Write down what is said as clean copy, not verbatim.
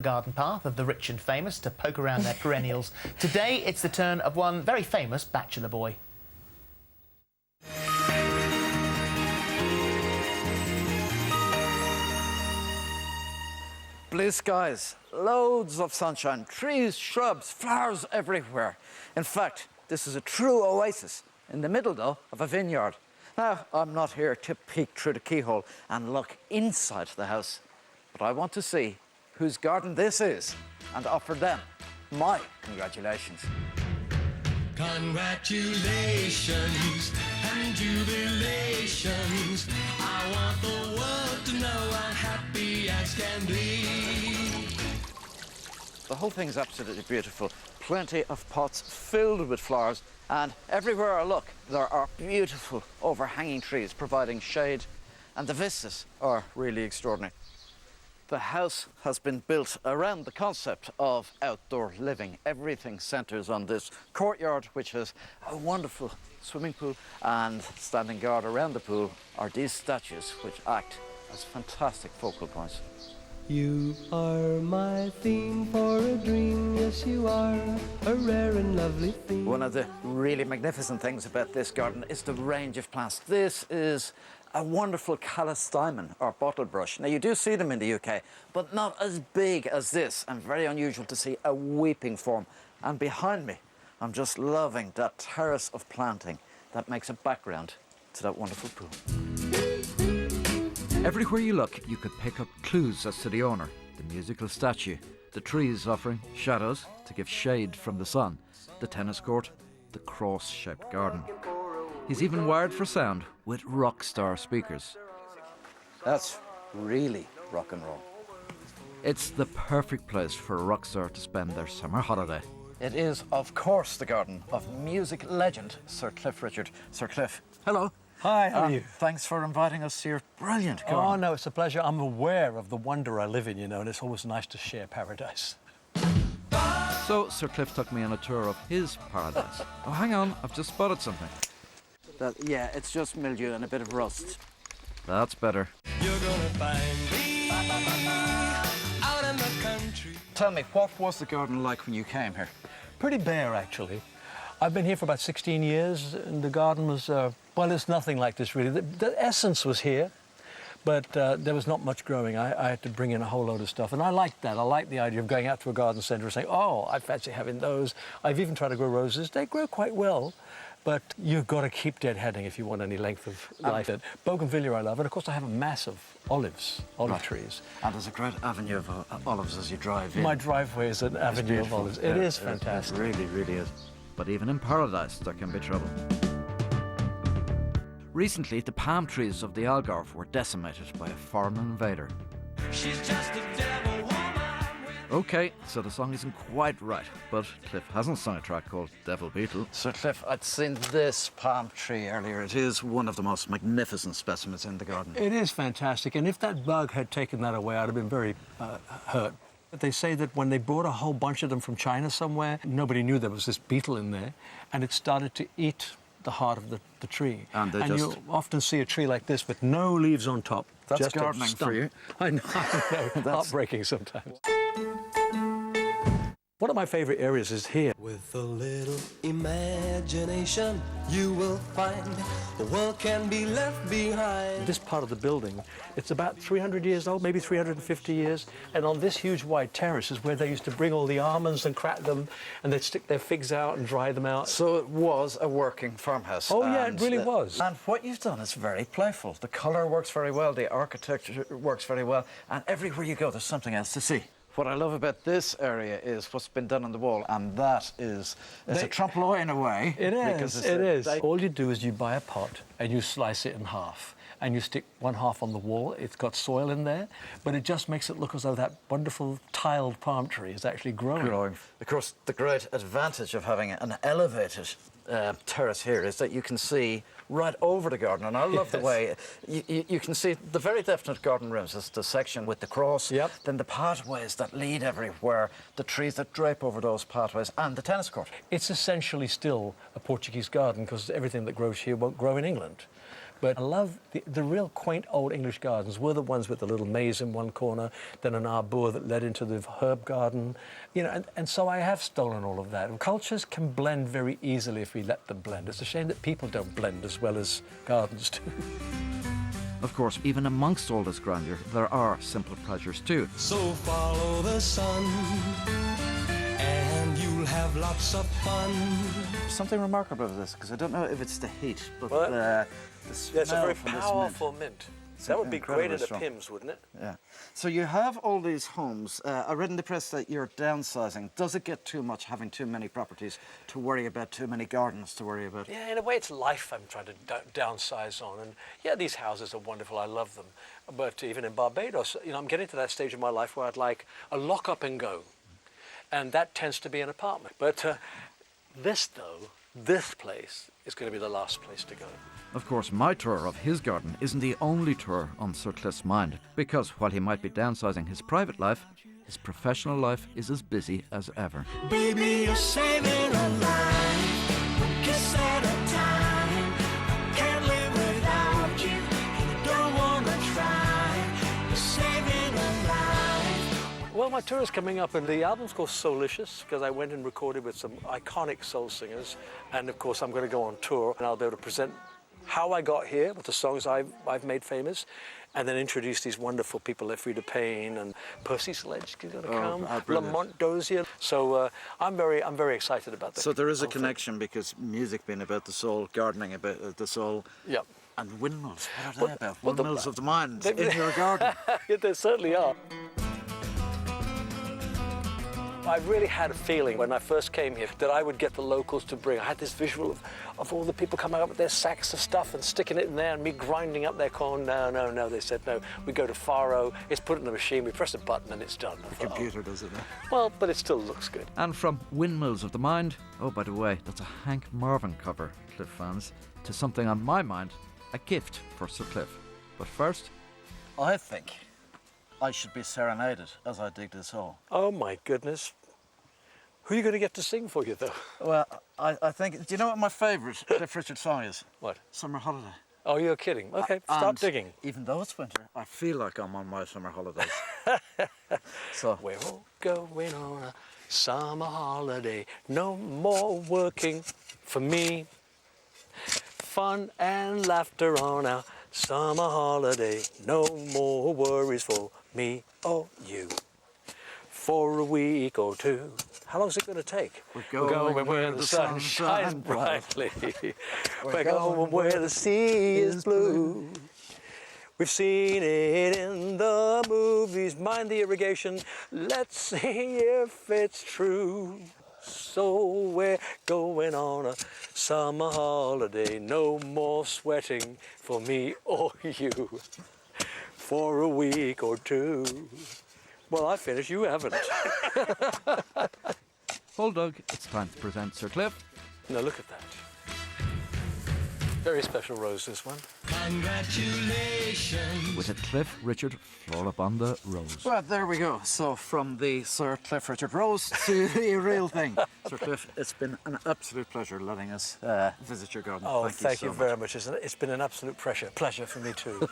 Garden path of the rich and famous to poke around their perennials. Today it's the turn of one very famous bachelor boy. Blue skies, loads of sunshine, trees, shrubs, flowers everywhere. In fact, this is a true oasis in the middle, though, of a vineyard. Now, I'm not here to peek through the keyhole and look inside the house, but I want to see whose garden this is and offer them my congratulations. Congratulations and jubilations. I want the world to know I'm happy as can be. The whole thing's absolutely beautiful. Plenty of pots filled with flowers, and everywhere I look, there are beautiful overhanging trees providing shade, and the vistas are really extraordinary. The house has been built around the concept of outdoor living. Everything centres on this courtyard, which has a wonderful swimming pool, and standing guard around the pool are these statues, which act as fantastic focal points. You are my theme for a dream, yes you are, a rare and lovely theme. One of the really magnificent things about this garden is the range of plants. This is a wonderful callistemon or bottle brush. Now you do see them in the UK, but not as big as this, and very unusual to see a weeping form. And behind me, I'm just loving that terrace of planting that makes a background to that wonderful pool. Everywhere you look, you could pick up clues as to the owner. The musical statue, the trees offering shadows to give shade from the sun, the tennis court, the cross-shaped garden. He's even wired for sound with rock star speakers. That's really rock and roll. It's the perfect place for a rock star to spend their summer holiday. It is, of course, the garden of music legend Sir Cliff Richard. Sir Cliff, hello. Hi, how are you? Thanks for inviting us to your brilliant garden. Oh, no, it's a pleasure. I'm aware of the wonder I live in, you know, and it's always nice to share paradise. So Sir Cliff took me on a tour of his paradise. Oh, hang on, I've just spotted something. Yeah, it's just mildew and a bit of rust. That's better. You're gonna find me out in the country. Tell me, what was the garden like when you came here? Pretty bare, actually. I've been here for about 16 years, and the garden was, well, it's nothing like this, really. The essence was here, but there was not much growing. I had to bring in a whole load of stuff, and I liked that. I liked the idea of going out to a garden centre and saying, oh, I fancy having those. I've even tried to grow roses. They grow quite well. But you've got to keep deadheading if you want any length of life. Bougainvillea I love, and of course I have a mass of olive trees. And there's a great avenue of olives as you drive in. My driveway is an avenue of olives. It is fantastic. It really, really is. But even in paradise, there can be trouble. Recently, the palm trees of the Algarve were decimated by a foreign invader. She's just a devil woman. OK, so the song isn't quite right, but Cliff hasn't sung a track called Devil Beetle. So Cliff, I'd seen this palm tree earlier. It is one of the most magnificent specimens in the garden. It is fantastic, and if that bug had taken that away, I'd have been very hurt. But they say that when they brought a whole bunch of them from China somewhere, nobody knew there was this beetle in there, and it started to eat the heart of the tree. And you'll often see a tree like this with no leaves on top. That's just gardening for you. I know. Heartbreaking sometimes. One of my favourite areas is here. With a little imagination, you will find the world can be left behind. This part of the building, it's about 300 years old, maybe 350 years, and on this huge wide terrace is where they used to bring all the almonds and crack them, and they'd stick their figs out and dry them out. So it was a working farmhouse. Oh, yeah, it really was. And what you've done is very playful. The colour works very well, the architecture works very well, and everywhere you go, there's something else to see. What I love about this area is what's been done on the wall, and that is a trompe-l'oeil in a way. It is. All you do is you buy a pot and you slice it in half, and you stick one half on the wall. It's got soil in there, but it just makes it look as though that wonderful tiled palm tree is actually growing. Of course, the great advantage of having an elevated terrace here is that you can see right over the garden, and I love the way you can see the very definite garden rooms. It's the section with the cross, then the pathways that lead everywhere, the trees that drape over those pathways, and the tennis court. It's essentially still a Portuguese garden because everything that grows here won't grow in England. But I love the real quaint old English gardens were the ones with the little maze in one corner, then an arbour that led into the herb garden, you know, and so I have stolen all of that. And cultures can blend very easily if we let them blend. It's a shame that people don't blend as well as gardens do. Of course, even amongst all this grandeur, there are simple pleasures too. So follow the sun, and you'll have lots of fun. Something remarkable about this, because I don't know if it's the heat, but Well, the smell It's a very from powerful mint. That would be great at incredibly a strong. Pimm's, wouldn't it? Yeah. So you have all these homes. I read in the press that you're downsizing. Does it get too much having too many properties to worry about, too many gardens to worry about? Yeah, in a way, it's life I'm trying to downsize on. And yeah, these houses are wonderful. I love them. But even in Barbados, you know, I'm getting to that stage of my life where I'd like a lock up and go. And that tends to be an apartment. But this place is going to be the last place to go. Of course, my tour of his garden isn't the only tour on Sir Cliff's mind, because while he might be downsizing his private life, his professional life is as busy as ever. Baby, you're saving a life, one kiss at a time. I can't live without you, and I don't wanna try. You're saving a life. Well, my tour is coming up, and the album's called Soulicious, because I went and recorded with some iconic soul singers. And of course, I'm going to go on tour, and I'll be able to present how I got here with the songs I've made famous, and then introduce these wonderful people like Frida Payne and Percy Sledge is going to come, Lamont Dozier. So I'm very excited about that. So there is a connection, because music being about the soul, gardening about the soul. Yep. And windmills, what are they about? well, Windmills of the mind in your garden. Yeah, there certainly are. I really had a feeling when I first came here that I would get the locals to bring. I had this visual of all the people coming up with their sacks of stuff and sticking it in there and me grinding up their corn. No, they said no. We go to Faro, it's put in the machine, we press a button and it's done. The computer does it. Well, but it still looks good. And from Windmills of the Mind, oh, by the way, that's a Hank Marvin cover, Cliff fans, to something on my mind, a gift for Sir Cliff. But first, I think I should be serenaded as I dig this hole. Oh my goodness. Who are you going to get to sing for you, though? Well, I think, do you know what my favourite Cliff Richard song is? What? Summer Holiday. Oh, you're kidding. Okay, start And digging. Even though it's winter, I feel like I'm on my summer holidays. So We're all going on a summer holiday. No more working for me. Fun and laughter on our summer holiday. No more worries for me or you. For a week or two. How long is it going to take? We're going where the sun shines brightly. We're going where the sea is blue. We've seen it in the movies. Mind the irrigation. Let's see if it's true. So we're going on a summer holiday. No more sweating for me or you. For a week or two. Well, I finished. You haven't. Bulldog, it's time to present Sir Cliff. Now look at that. Very special rose, this one. Congratulations. With a Cliff Richard Floribunda rose. Well, there we go. So from the Sir Cliff Richard rose to the real thing. Sir Cliff, it's been an absolute pleasure letting us visit your garden. Oh, thank you so very much. It's been an absolute pleasure for me too.